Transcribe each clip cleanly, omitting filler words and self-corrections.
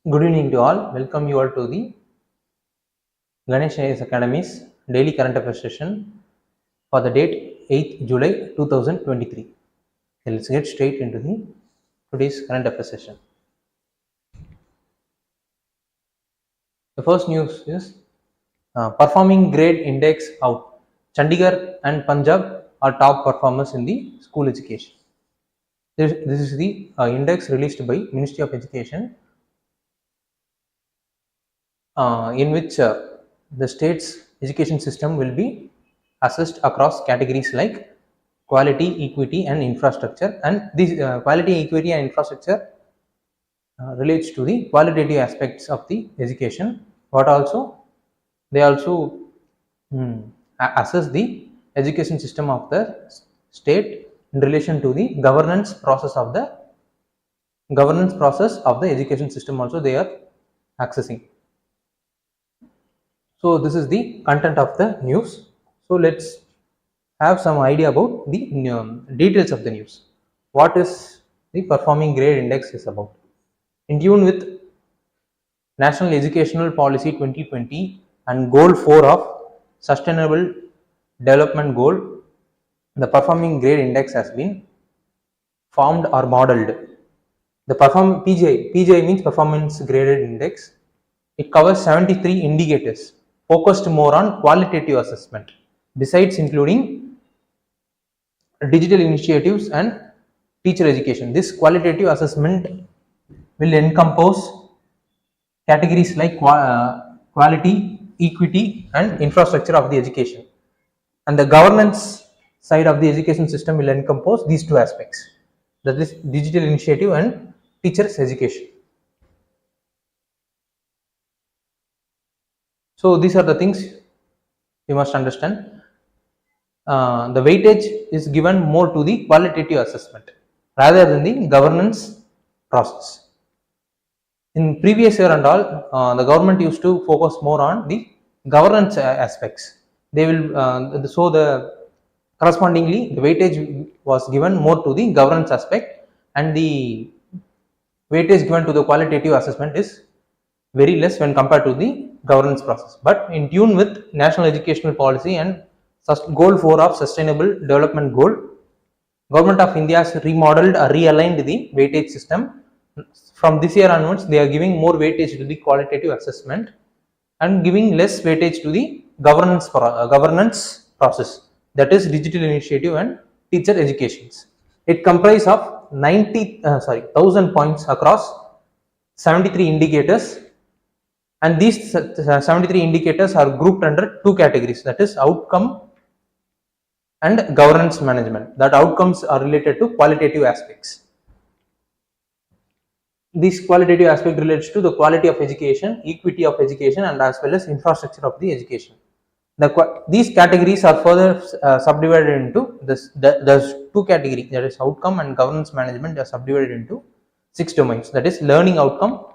Good evening to all. Welcome you all to the Ganesh IAS Academy's daily current affairs session for the date 8th July 2023. Okay, let's get straight into the today's current affairs session. The first news is performing grade index out. Chandigarh and Punjab are top performers in the school education. This is the index released by Ministry of Education, in which the state's education system will be assessed across categories like quality, equity, and infrastructure. And this quality, equity, and infrastructure relates to the qualitative aspects of the education, but also they also assess the education system of the state in relation to the governance process of the education system. Also, they are accessing. So this is the content of the news. So let's have some idea about the details of the news. What is the performing grade index is about? In tune with National Educational Policy 2020 and Goal 4 of Sustainable Development Goal, the performing grade index has been formed or modeled. The PGI means performance graded index. It covers 73 indicators focused more on qualitative assessment, besides including digital initiatives and teacher education. This qualitative assessment will encompass categories like quality, equity, and infrastructure of the education. And the governance side of the education system will encompass these two aspects, that is digital initiative and teachers education. So these are the things you must understand. The weightage is given more to the qualitative assessment rather than the governance process. In previous year and all, the government used to focus more on the governance aspects. They will so the correspondingly the weightage was given more to the governance aspect, and the weightage given to the qualitative assessment is very less when compared to the governance process. But in tune with National Educational Policy and Goal 4 of Sustainable Development Goal, Government of India has remodeled or realigned the weightage system. From this year onwards, they are giving more weightage to the qualitative assessment and giving less weightage to the governance process, that is digital initiative and teacher educations. It comprises of 1,000 points across 73 indicators, and these 73 indicators are grouped under two categories, that is outcome and governance management. That outcomes are related to qualitative aspects. This qualitative aspect relates to the quality of education, equity of education, and as well as infrastructure of the education. These categories are further subdivided into there's two categories, that is outcome and governance management. They are subdivided into 6 domains, that is learning outcome,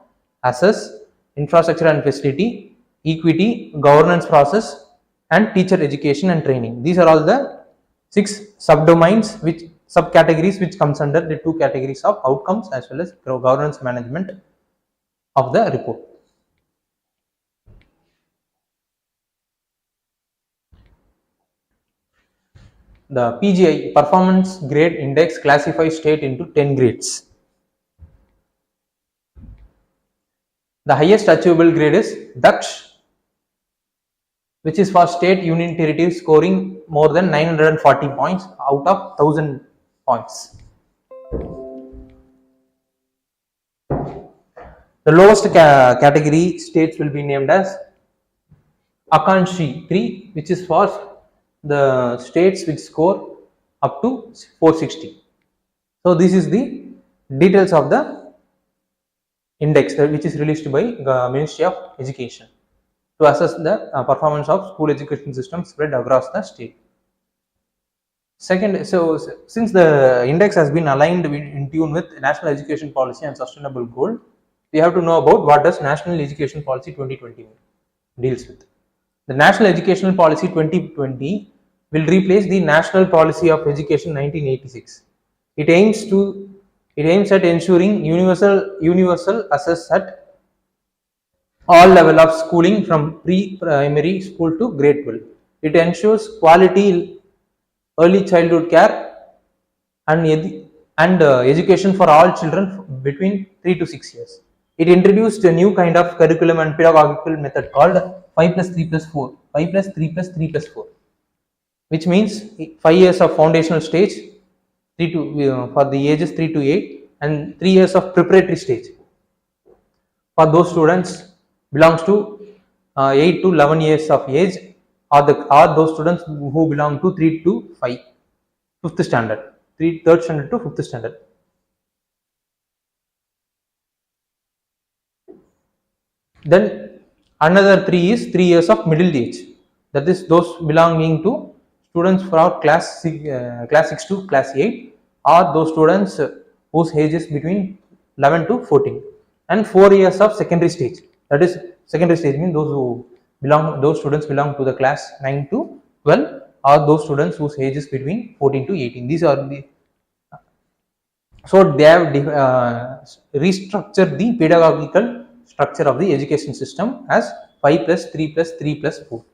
assess, infrastructure and facility, equity, governance process, and teacher education and training. These are all the 6 subdomains, which subcategories which comes under the 2 categories of outcomes as well as governance management of the report. The PGI performance grade index classifies state into 10 grades. The highest achievable grade is Daksh, which is for state union territory scoring more than 940 points out of 1000 points. The lowest category states will be named as Akanshi 3, which is for the states which score up to 460. So this is the details of the index which is released by Ministry of Education to assess the performance of school education system spread across the state. Second, so since the index has been aligned in tune with National Education Policy and Sustainable Goal, we have to know about what does National Education Policy 2020 deals with. The National Educational Policy 2020 will replace the National Policy of Education 1986. It aims at ensuring universal access at all level of schooling from pre-primary school to grade 12. It ensures quality early childhood care and education for all children between 3 to 6 years. It introduced a new kind of curriculum and pedagogical method called 5 plus 3 plus 4, 5 plus 3 plus 3 plus 4, which means 5 years of foundational stage, 3 to for the ages 3 to 8, and 3 years of preparatory stage for those students belongs to 8 to 11 years of age, or those students who belong to 3 to 5, fifth standard, third standard to fifth standard. Then another 3 is 3 years of middle age, that is those belonging to students for class 6 to class 8, or those students whose age is between 11 to 14. And 4 years of secondary stage, that is secondary stage means those students belong to the class 9 to 12, or those students whose age is between 14 to 18. These are the, so they have restructured the pedagogical structure of the education system as 5 plus 3 plus 3 plus 4.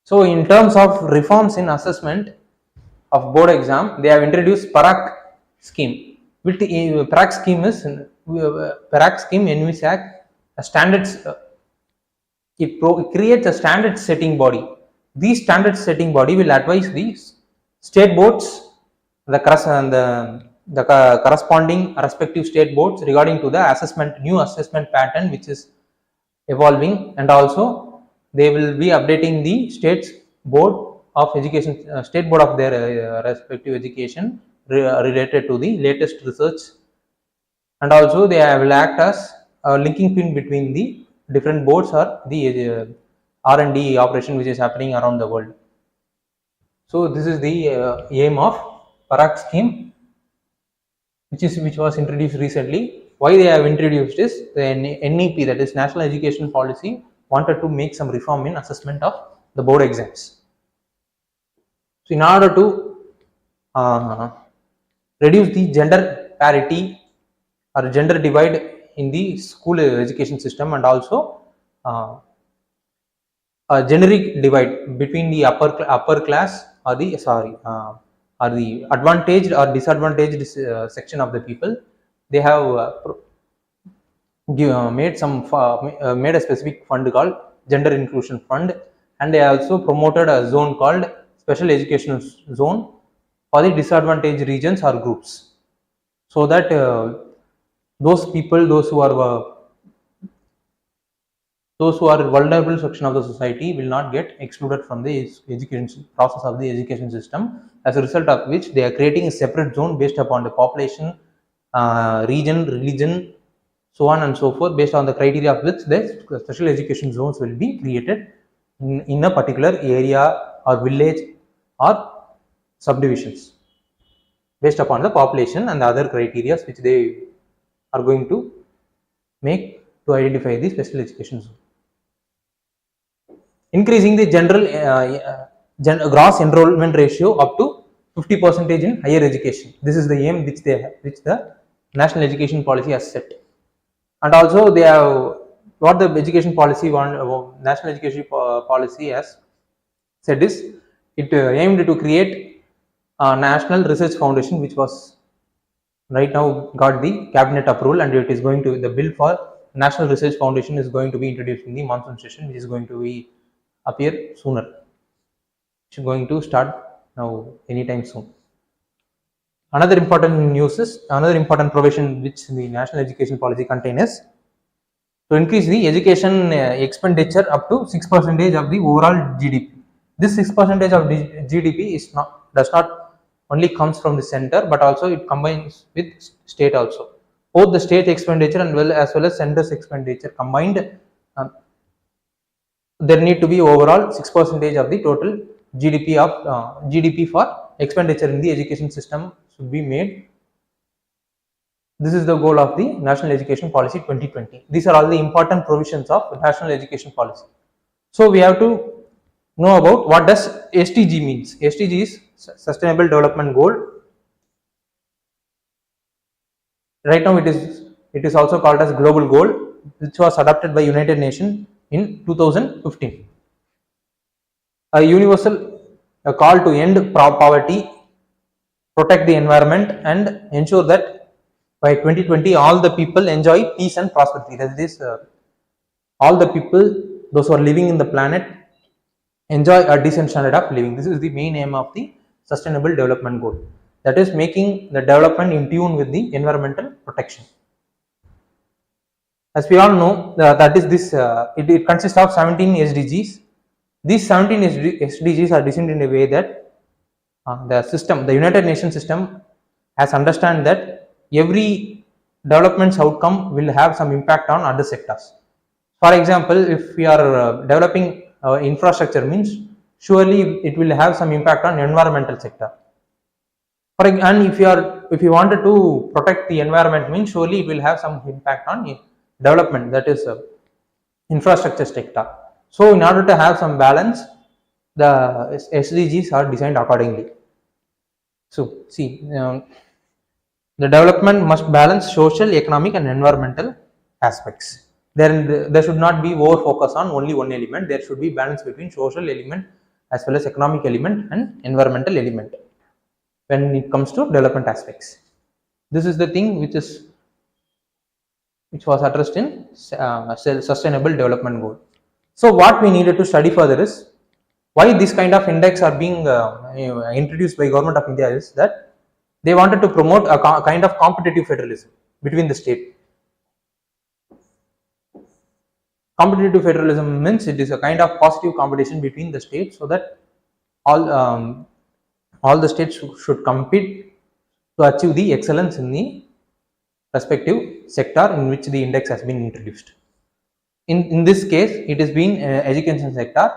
So in terms of reforms in assessment of board exam, they have introduced PARAC scheme. With the PARAC scheme is PARAC scheme envisages a standards. It creates a standard setting body. These standard setting body will advise the state boards, the corresponding respective state boards regarding to the new assessment pattern which is evolving, and also they will be updating the state's board of education, state board of their respective education related to the latest research, and also they will act as a linking pin between the different boards or the R&D operation which is happening around the world. So this is the aim of PARAC scheme, which was introduced recently. Why they have introduced is the NEP, that is National Education Policy, wanted to make some reform in assessment of the board exams. So in order to reduce the gender parity or gender divide in the school education system, and also a generic divide between the upper class or the advantaged or disadvantaged section of the people, they have made a specific fund called gender inclusion fund, and they also promoted a zone called special education zone for the disadvantaged regions or groups, so that those people, those who are vulnerable section of the society will not get excluded from the education process of the education system, as a result of which they are creating a separate zone based upon the population, region, religion, so on and so forth, based on the criteria of which the special education zones will be created in a particular area or village or subdivisions, based upon the population and the other criteria which they are going to make to identify the special education zone. Increasing the general gross enrollment ratio up to 50% in higher education. This is the aim which the National Education Policy has set. And also they have, what the education policy National Education Policy has said is, it aimed to create a National Research Foundation, which was right now got the cabinet approval, and it is going to, the bill for National Research Foundation is going to be introduced in the monsoon session, which is going to be appear sooner. It's going to start now anytime soon. Another important provision which the National Education Policy contains is to increase the education expenditure up to 6% of the overall GDP. This 6% of GDP does not only comes from the center, but also it combines with state also. Both the state expenditure as well as center's expenditure combined, there need to be overall 6% of the total GDP for expenditure in the education system should be made This is the goal of the National Education Policy 2020. These are all the important provisions of National Education Policy. So we have to know about what does SDG means. SDG is Sustainable Development Goal. Right now it is also called as Global Goal, which was adopted by United Nations in 2015. A universal call to end poverty, protect the environment, and ensure that by 2020 all the people enjoy peace and prosperity. That is, all the people, those who are living in the planet, enjoy a decent standard of living. This is the main aim of the Sustainable Development Goal. That is making the development in tune with the environmental protection. As we all know, that is this. It consists of 17 SDGs. These 17 SDGs are designed in a way that the United Nations system has understand that every development's outcome will have some impact on other sectors. For example, if we are developing infrastructure, means surely it will have some impact on environmental sector. And if you wanted to protect the environment, means surely it will have some impact on development, that is infrastructure sector. So in order to have some balance, the SDGs are designed accordingly. So see, the development must balance social, economic, and environmental aspects. There should not be over focus on only one element. There should be balance between social element as well as economic element and environmental element when it comes to development aspects. This is the thing which was addressed in Sustainable Development Goal. So what we needed to study further is why this kind of index are being introduced by Government of India is that they wanted to promote a kind of competitive federalism between the state. Competitive federalism means it is a kind of positive competition between the states, so that all the states should compete to achieve the excellence in the respective sector in which the index has been introduced. In this case, it has been education sector,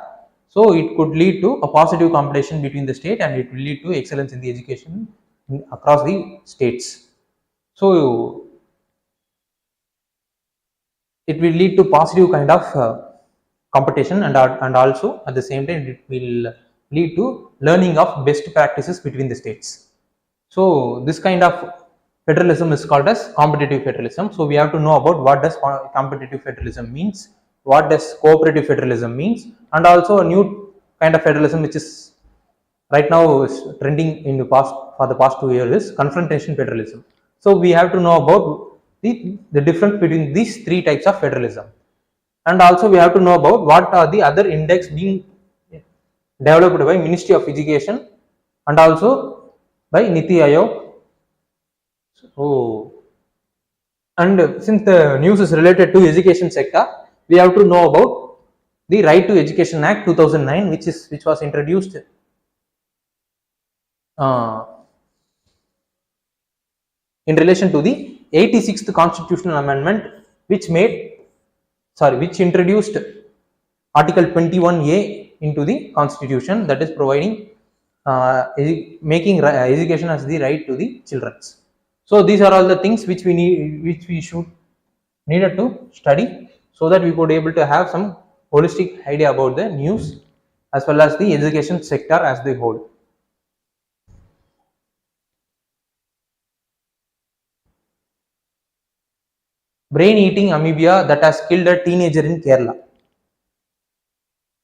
so it could lead to a positive competition between the state, and it will lead to excellence in the education across the states. So it will lead to positive kind of competition, and also at the same time it will lead to learning of best practices between the states. So this kind of federalism is called as competitive federalism. So we have to know about what does competitive federalism means, what does cooperative federalism means, and also a new kind of federalism which is right now is trending in the past 2 years is confrontation federalism. So we have to know about the difference between these three types of federalism, and also we have to know about what are the other index being developed by Ministry of Education and also by Niti Aayog. So, and since the news is related to education sector, we have to know about the Right to Education Act 2009, which was introduced in relation to the 86th constitutional amendment, which introduced Article 21A into the constitution, that is providing making education as the right to the children. So these are all the things which we needed to study, so that we could able to have some holistic idea about the news as well as the education sector as the whole. Brain eating amoeba that has killed a teenager in Kerala.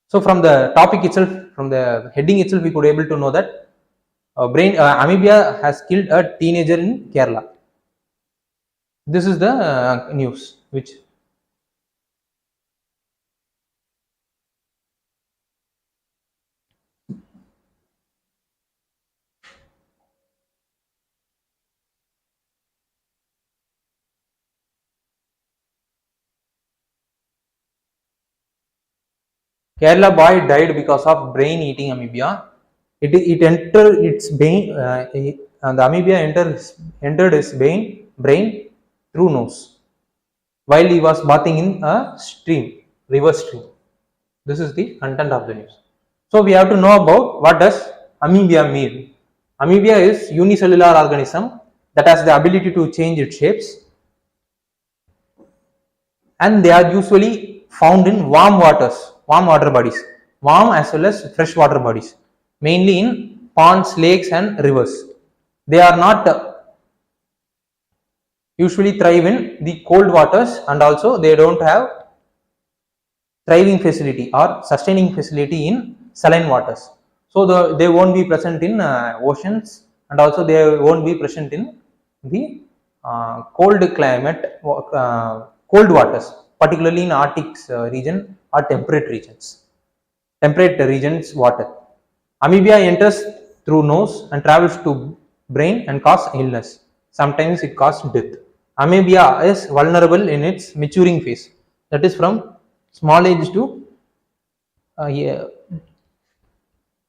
So from the topic itself, from the heading itself, we could able to know that amoeba has killed a teenager in Kerala. This is the news which Kerala boy died because of brain eating amoeba. It entered its brain. The amoeba entered his brain through nose while he was bathing in a river stream. This is the content of the news. So we have to know about what does amoeba mean. Amoeba is unicellular organism that has the ability to change its shapes, and they are usually found in warm water bodies, warm as well as fresh water bodies, mainly in ponds, lakes, and rivers. They are not usually thrive in the cold waters, and also they don't have thriving facility or sustaining facility in saline waters. So they won't be present in oceans, and also they won't be present in the cold climate, cold waters, particularly in Arctic region or temperate regions water. Amoeba enters through nose and travels to brain and cause illness. Sometimes it causes death. Amoeba is vulnerable in its maturing phase, that is from small age to yeah,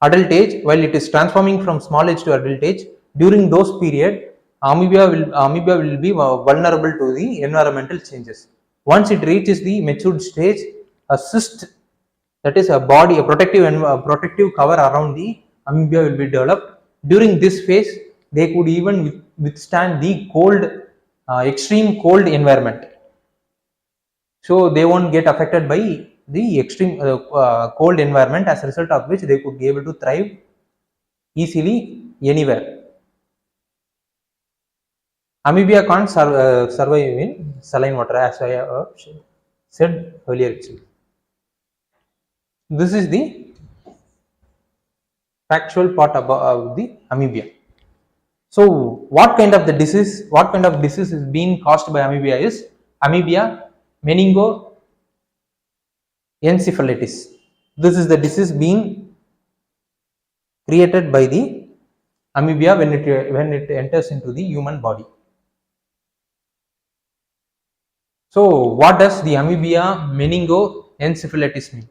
adult age. While it is transforming from small age to adult age, during those period, amoeba will be vulnerable to the environmental changes. Once it reaches the matured stage, a cyst, that is a body, a protective cover around the amoeba will be developed. During this phase, they could even withstand the cold, extreme cold environment, so they won't get affected by the extreme cold environment, as a result of which they could be able to thrive easily anywhere. Amoeba can't survive in saline water, as I have said earlier itself. This is the factual part about the amoeba. So what kind of disease is being caused by amoeba is amoeba meningoencephalitis. This is the disease being created by the amoeba when it enters into the human body. So what does the amoeba meningoencephalitis mean?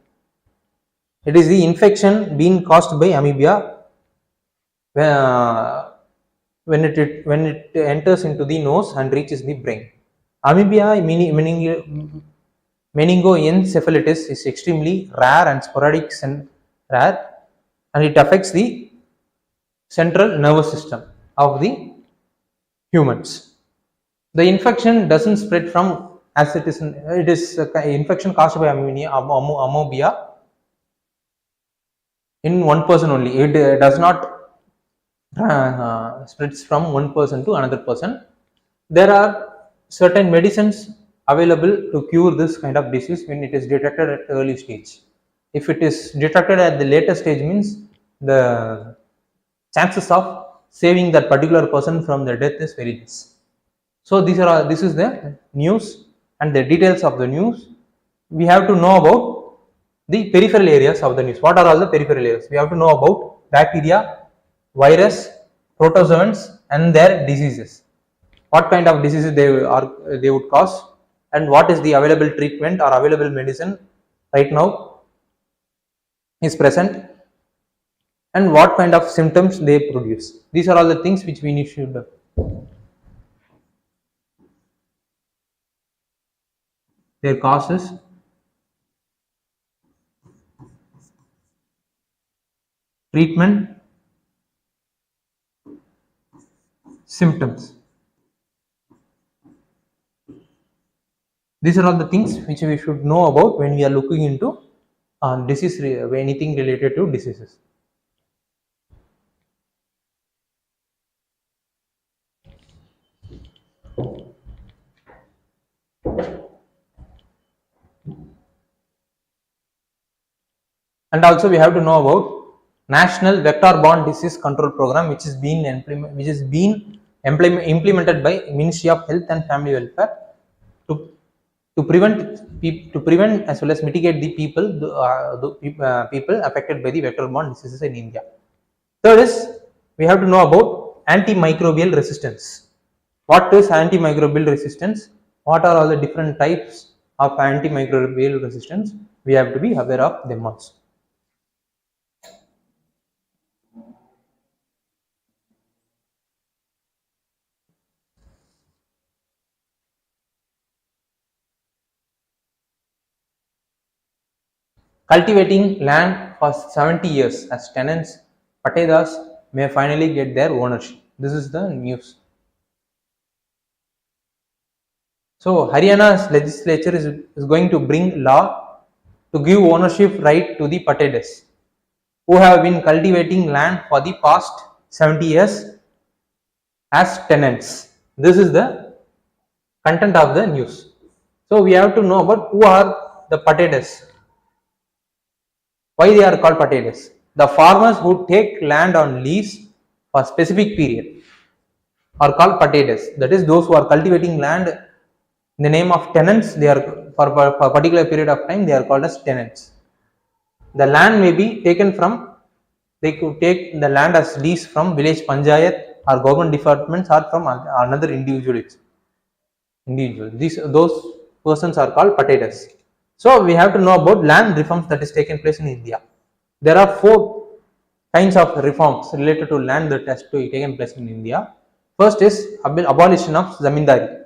It is the infection being caused by amoeba when it enters into the nose and reaches the brain. Amoeba meningoencephalitis is extremely rare and sporadic and rare, and it affects the central nervous system of the humans. The infection doesn't spread from, as it is infection caused by amoeba in one person only. It does not spreads from one person to another person. There are certain medicines available to cure this kind of disease when it is detected at early stage. If it is detected at the later stage, means the chances of saving that particular person from the death is very less. So this is the news and the details of the news. We have to know about the peripheral areas of the news. What are all the peripheral areas? We have to know about bacteria, virus, protozoans, and their diseases. What kind of diseases they would cause, and what is the available treatment or available medicine right now is present, and what kind of symptoms they produce. These are all the things which we should do. Their causes, treatment, symptoms. These are all the things which we should know about when we are looking into anything related to diseases. And also we have to know about National Vector-Borne Disease Control Program, which is being implemented by Ministry of Health and Family Welfare to prevent as well as mitigate the people affected by the vector-borne diseases in India. Third is, we have to know about antimicrobial resistance. What is antimicrobial resistance? What are all the different types of antimicrobial resistance? We have to be aware of them also. Cultivating land for 70 years as tenants, patedas may finally get their ownership. This is the news. So Haryana's legislature is going to bring law to give ownership right to the Patedes, who have been cultivating land for the past 70 years as tenants. This is the content of the news. So we have to know about who are the Patedes. Why they are called Patedes? The farmers who take land on lease for a specific period are called Patedes. That is, those who are cultivating land in the name of tenants. They are for a particular period of time. They are called as tenants. The land may be taken from. They could take the land as lease from village panchayat or government departments or from another individual. Those persons are called Patedas. So we have to know about land reforms that is taken place in India. There are 4 kinds of reforms related to land that has taken place in India. First is abolition of zamindari,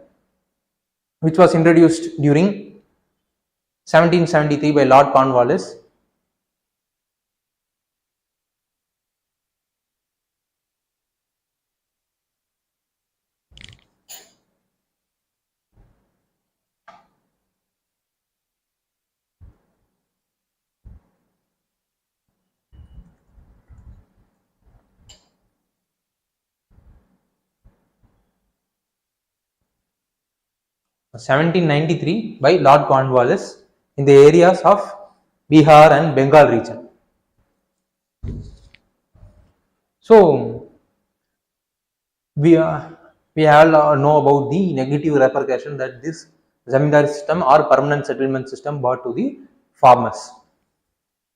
which was introduced during 1773 by Lord Cornwallis. (1793) by Lord Cornwallis in the areas of Bihar and Bengal region. So we all know about the negative repercussion that this zamindari system or permanent settlement system brought to the farmers.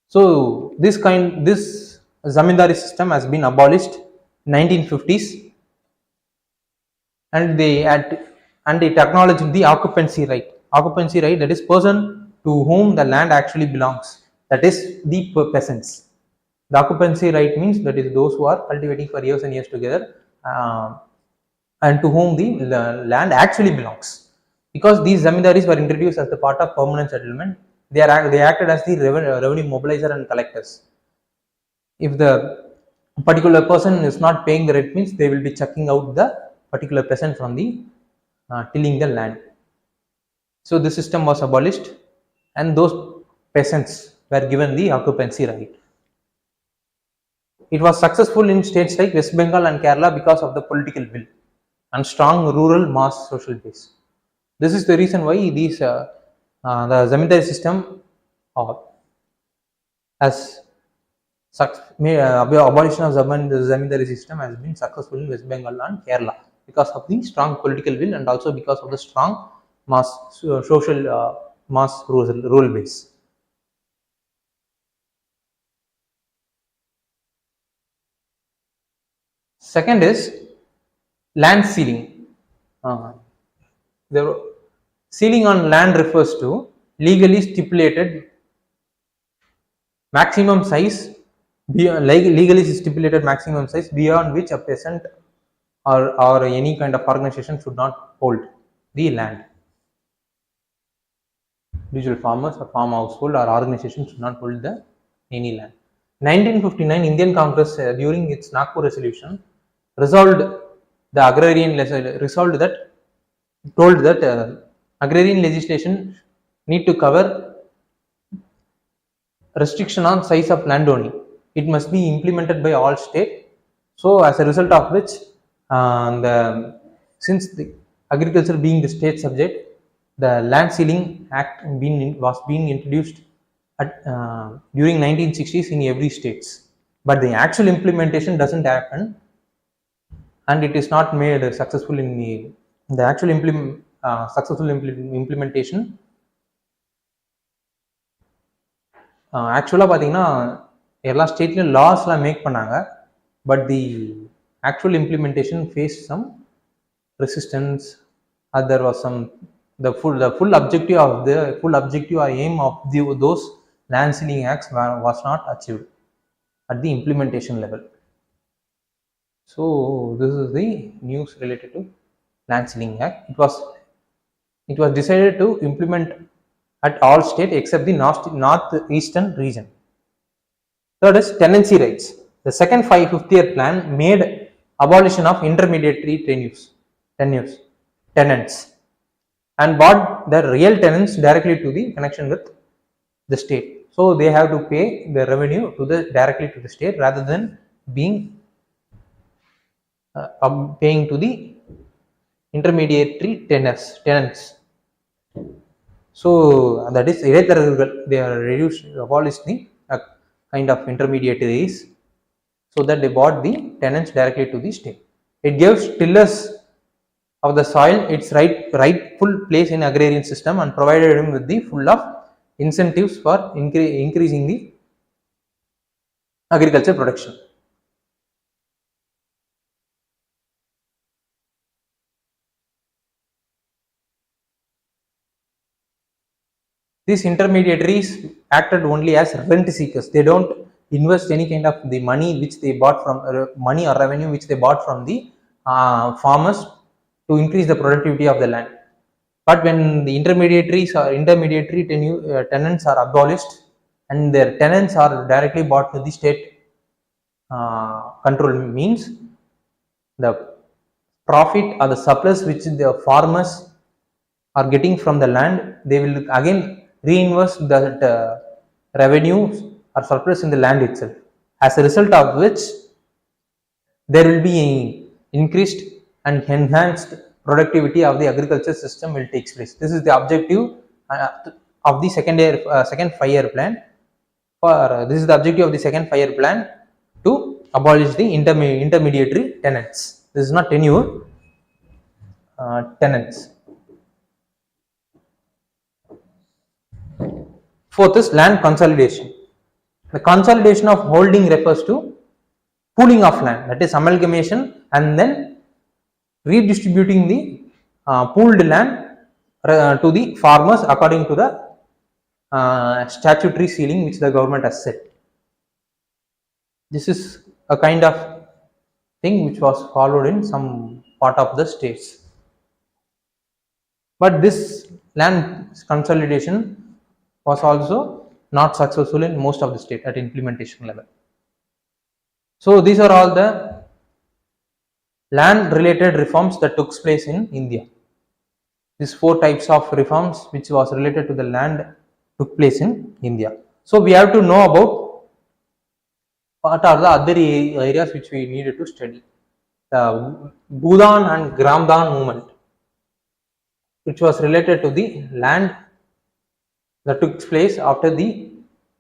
So this zamindari system has been abolished in 1950s, and it acknowledged the occupancy right. Occupancy right, that is person to whom the land actually belongs. That is the peasants. The occupancy right means that is those who are cultivating for years and years together, and to whom the land actually belongs. Because these zamindaris were introduced as the part of permanent settlement, they acted as the revenue mobilizer and collectors. If the particular person is not paying the rent, means they will be checking out the particular peasant from the tilling the land. So the system was abolished, and those peasants were given the occupancy right. It was successful in states like West Bengal and Kerala because of the political will and strong rural mass social base. This is the reason why the zamindari system has abolition of the zamindari system has been successful in West Bengal and Kerala because of the strong political will and also because of the strong mass social mass rural base. Second is land ceiling. The ceiling on land refers to legally stipulated maximum size, legally stipulated maximum size beyond which a peasant or any kind of organization should not hold the land. Individual farmers or farm household or organization should not hold any land. 1959 Indian Congress during its Nagpur resolution resolved told that agrarian legislation need to cover restriction on size of land owning. It must be implemented by all state. So as a result of which, since the agriculture being the state subject, the land ceiling act was being introduced during 1960s in every states. But the actual implementation doesn't happen, and it is not made successful in the actual successful implementation. ஆக்சுவலாக பார்த்தீங்கன்னா எல்லா ஸ்டேட்லையும் லாஸ்லாம் make பண்ணாங்க, but the actual implementation faced some resistance. There was some the full objective or aim of those land ceiling acts was not achieved at the implementation level. So this is the news related to land ceiling act. It was decided to implement at all states except the northeastern region. Third is tenancy rights. The second 5-5 year plan made abolition of intermediary tenants and bought the real tenants directly to the connection with the state. So they have to pay the revenue to the directly to the state rather than being paying to the intermediary tenants. So that is they are reduced, abolished the kind of intermediaries, so that they bought the tenants directly to the state. It gives tillers of the soil its rightful place in agrarian system and provided him with the full of incentives for increasing the agriculture production. These intermediaries acted only as rent seekers. They don't invest any kind of the money which they bought from money or revenue which they bought from the farmers to increase the productivity of the land. But when the tenants are abolished and their tenants are directly bought to the state control, means the profit or the surplus which the farmers are getting from the land, they will again reinvest that revenues or surplus in the land itself. As a result of which, there will be increased and enhanced productivity of the agriculture system will take place. This is the objective of the second 5-year plan. This is the objective of the second 5-year plan to abolish the intermediary tenants. This is not tenure, tenants. Fourth is land consolidation. The consolidation of holding refers to pooling of land, that is amalgamation, and then redistributing the pooled land to the farmers according to the statutory ceiling which the government has set. This is a kind of thing which was followed in some part of the states. But this land consolidation was also not successful in most of the state at implementation level. So these are all the land related reforms that took place in India. These 4 types of reforms which was related to the land took place in India. So we have to know about what are the other areas which we needed to study. The Bhudan and Gramdan movement, which was related to the land that took place after the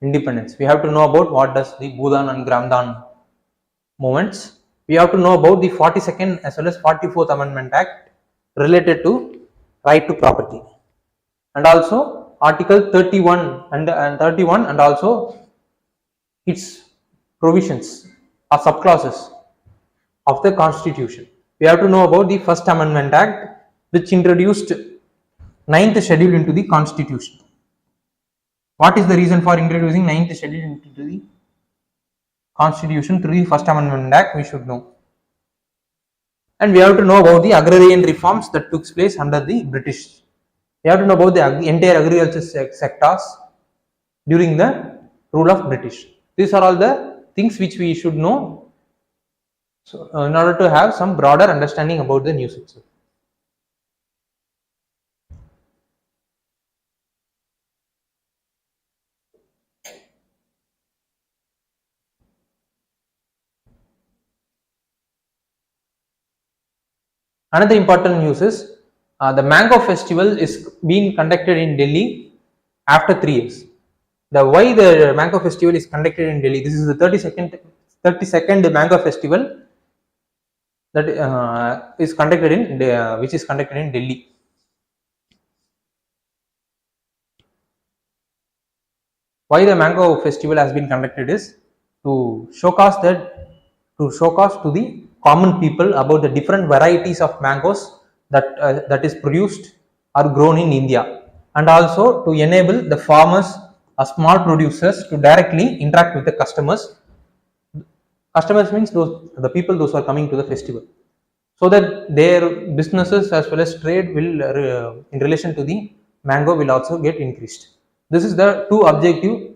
independence. We have to know about what does the Bhudan and Gramdan movements. We have to know about the 42nd as well as 44th Amendment Act related to right to property, and also Article 31 and 31 and also its provisions or subclauses of the Constitution. We have to know about the First Amendment Act, which introduced 9th schedule into the Constitution. What is the reason for introducing 9th schedule into the Constitution through the First Amendment Act? We should know. And we have to know about the agrarian reforms that took place under the British. We have to know about the entire agriculture sectors during the rule of British. These are all the things which we should know, so in order to have some broader understanding about the news itself. Another important news is the Mango Festival is being conducted in Delhi after 3 years. Why the Mango Festival is conducted in Delhi? This is the 32nd Mango Festival that is conducted in which is conducted in Delhi. Why the Mango Festival has been conducted is to showcase to the common people about the different varieties of mangoes that is produced or grown in India, and also to enable the farmers or small producers to directly interact with the customers. Customers means the people those who are coming to the festival, so that their businesses as well as trade will in relation to the mango will also get increased. This is the 2 objective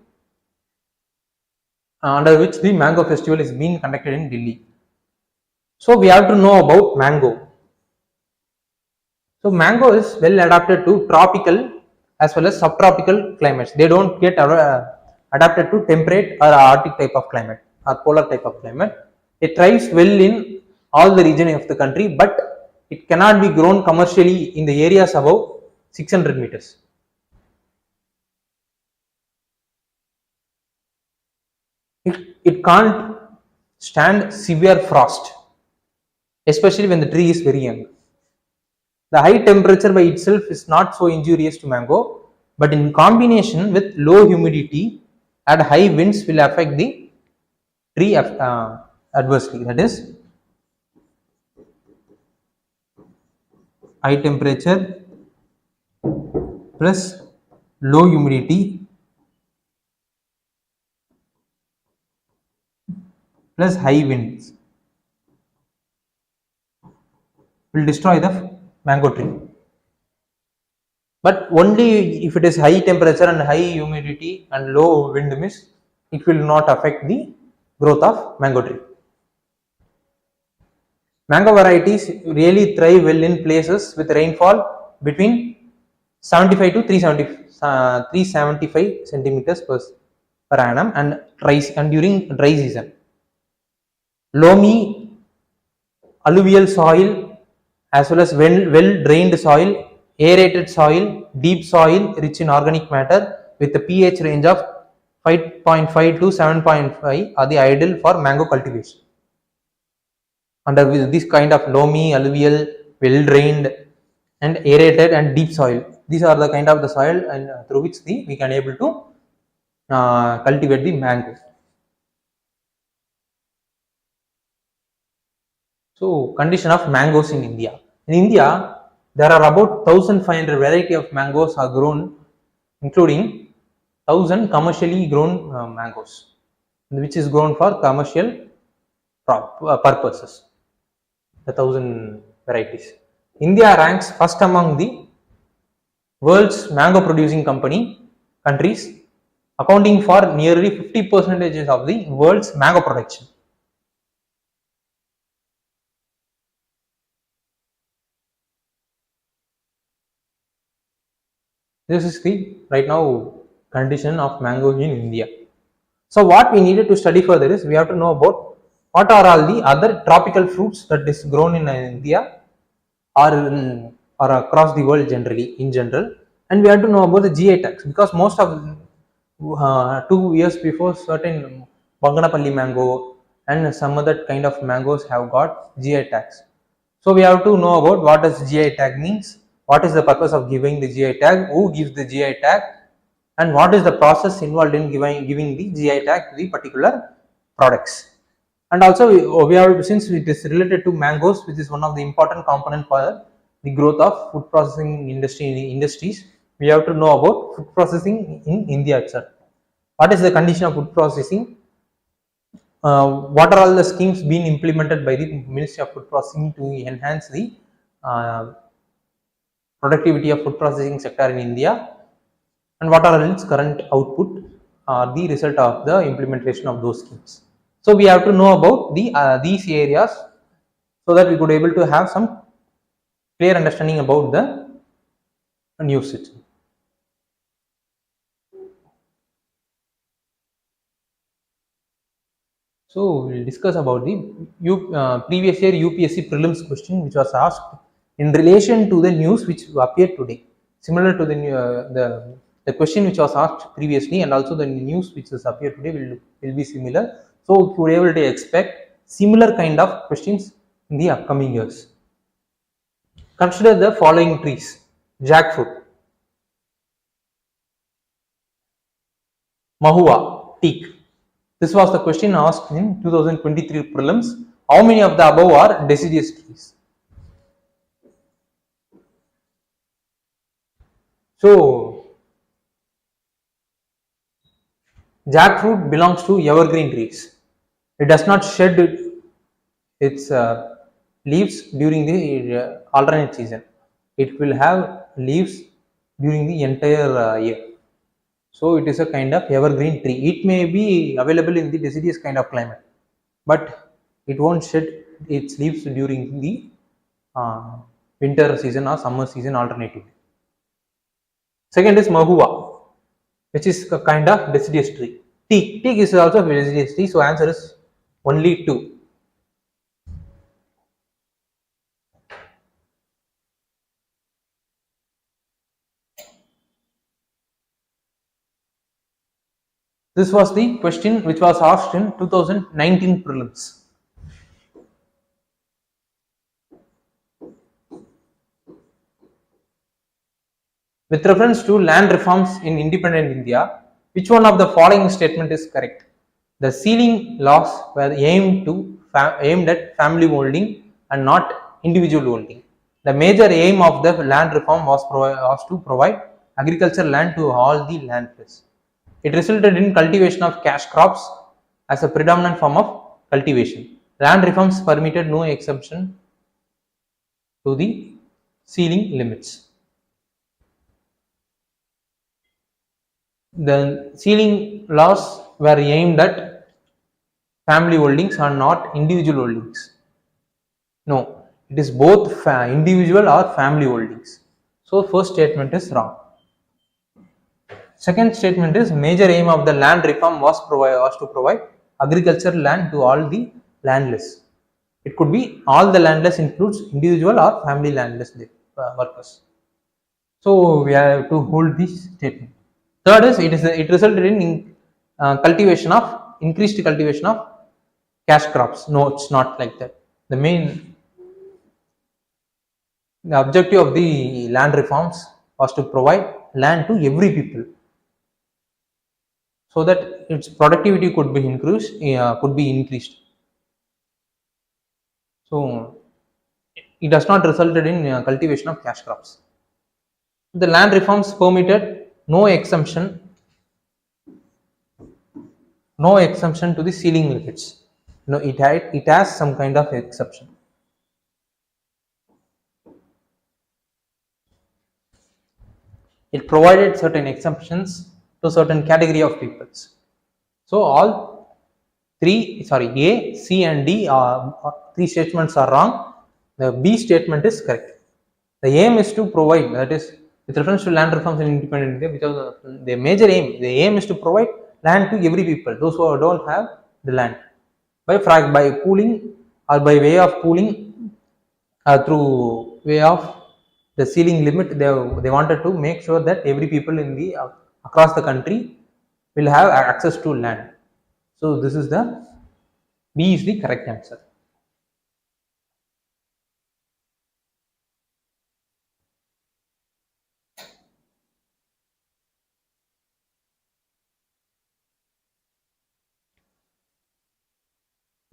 under which the Mango Festival is being conducted in Delhi. So we have to know about mango. So mango is well adapted to tropical as well as subtropical climates. They don't get adapted to temperate or arctic type of climate or polar type of climate. It thrives well in all the region of the country, but it cannot be grown commercially in the areas above 600 meters. It can't stand severe frost, especially when the tree is very young. The high temperature by itself is not so injurious to mango, but in combination with low humidity and high winds will affect the tree adversely. That is, high temperature plus low humidity plus high winds will destroy the mango tree. But only if it is high temperature and high humidity and low wind mist, it will not affect the growth of mango tree. Mango varieties really thrive well in places with rainfall between 75 to 375 centimeters per annum and during dry season. Loamy alluvial soil as well as well drained soil, aerated soil, deep soil rich in organic matter with a pH range of 5.5 to 7.5 are the ideal for mango cultivation. Under this kind of loamy, alluvial, well drained and aerated and deep soil, these are the kind of the soil and through which we can able to cultivate the mango. So condition of mangoes in India. In India, there are about 1,500 variety of mangoes are grown, including 1,000 commercially grown mangoes, which is grown for commercial purposes. The 1,000 varieties. India ranks first among the world's mango producing countries, accounting for nearly 50% of the world's mango production. This is the right now condition of mango in India. So what we needed to study further is we have to know about what are all the other tropical fruits that is grown in India or across the world in general, and we have to know about the GI tags, because most of 2 years before, certain Banganapalli mango and some other kind of mangoes have got GI tags. So we have to know about what does GI tag means, what is the purpose of giving the GI tag, who gives the GI tag, and what is the process involved in giving the GI tag to the particular products. And also we have, since it is related to mangoes, which is one of the important component for the growth of food processing industries, we have to know about food processing in India itself. What is the condition of food processing? What are all the schemes being implemented by the Ministry of Food Processing to enhance the productivity of food processing sector in India, and what are its current output or the result of the implementation of those schemes. So we have to know about these areas so that we could able to have some clear understanding about the news system. So we'll discuss about the previous year UPSC prelims question which was asked in relation to the news which appeared today, similar to the question which was asked previously, and also the news which has appeared today will be similar. So we are able to expect similar kind of questions in the upcoming years. Consider the following trees: jackfruit, mahua, teak. This was the question asked in 2023 prelims. How many of the above are deciduous trees? So jackfruit belongs to evergreen trees. It does not shed its leaves during the alternate season. It will have leaves during the entire year. So it is a kind of evergreen tree. It may be available in the deciduous kind of climate, but it won't shed its leaves during the winter season or summer season alternatively. Second is mahua, which is a kind of deciduous tree. Teak is also a deciduous tree, so answer is only 2. This was the question which was asked in 2019 prelims. With reference to land reforms in independent India, which one of the following statement is correct? The sealing laws were aimed at family holding and not individual holding. The major aim of the land reform was to provide agricultural land to all the landless. It resulted in cultivation of cash crops as a predominant form of cultivation. Land reforms permitted no exemption to the ceiling limits. The ceiling laws were aimed at family holdings and not individual holdings. No, it is both individual or family holdings. So first statement is wrong. Second statement is major aim of the land reform was to provide agricultural land to all the landless. It could be all the landless includes individual or family landless workers. So we have to hold this statement. Third is it resulted in cultivation of increased cultivation of cash crops. No, it's not like that. The objective of the land reforms was to provide land to every people, so that its productivity could be increased. So it does not resulted in cultivation of cash crops. The land reforms permitted no exemption to the ceiling limits. No, it has some kind of exception. It provided certain exemptions to certain category of peoples. So all A, C, and D three statements are wrong. The B statement is correct. The aim is to provide, that is, with reference to land reforms in independent India, because the major aim is to provide land to every people, those who don't have the land, by pooling or by way of pooling, through way of the ceiling limit. They wanted to make sure that every people in the across the country will have access to land. So this is the B is the correct answer.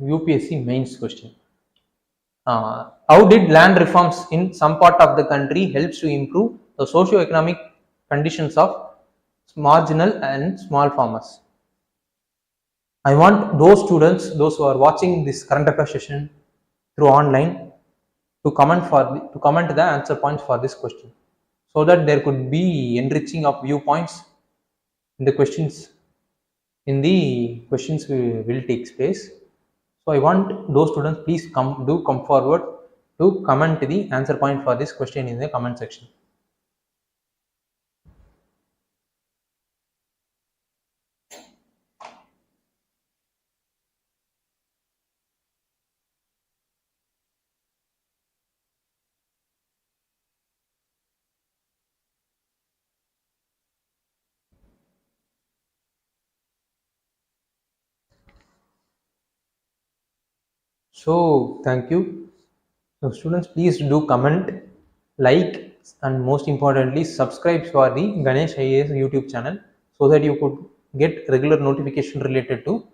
UPSC mains question. How did land reforms in some part of the country helps to improve the socio-economic conditions of marginal and small farmers? I want those students, those who are watching this current affairs session through online, to comment the answer points for this question, so that there could be enriching of viewpoints in the questions will take place. So I want those students, please come forward to comment the answer point for this question in the comment section. So thank you. So students, please do comment, like, and most importantly subscribe for the Ganesh IAS YouTube channel, so that you could get regular notification related to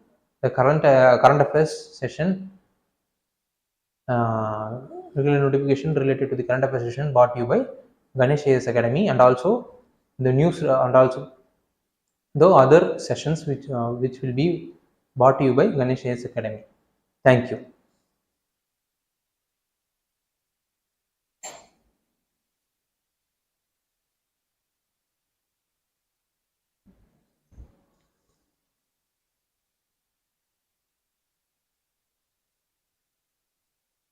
the current affairs session, uh, regular notification related to the current affairs session brought to you by Ganesh IAS Academy, and also the news, and also the other sessions which will be brought to you by Ganesh IAS Academy. Thank you.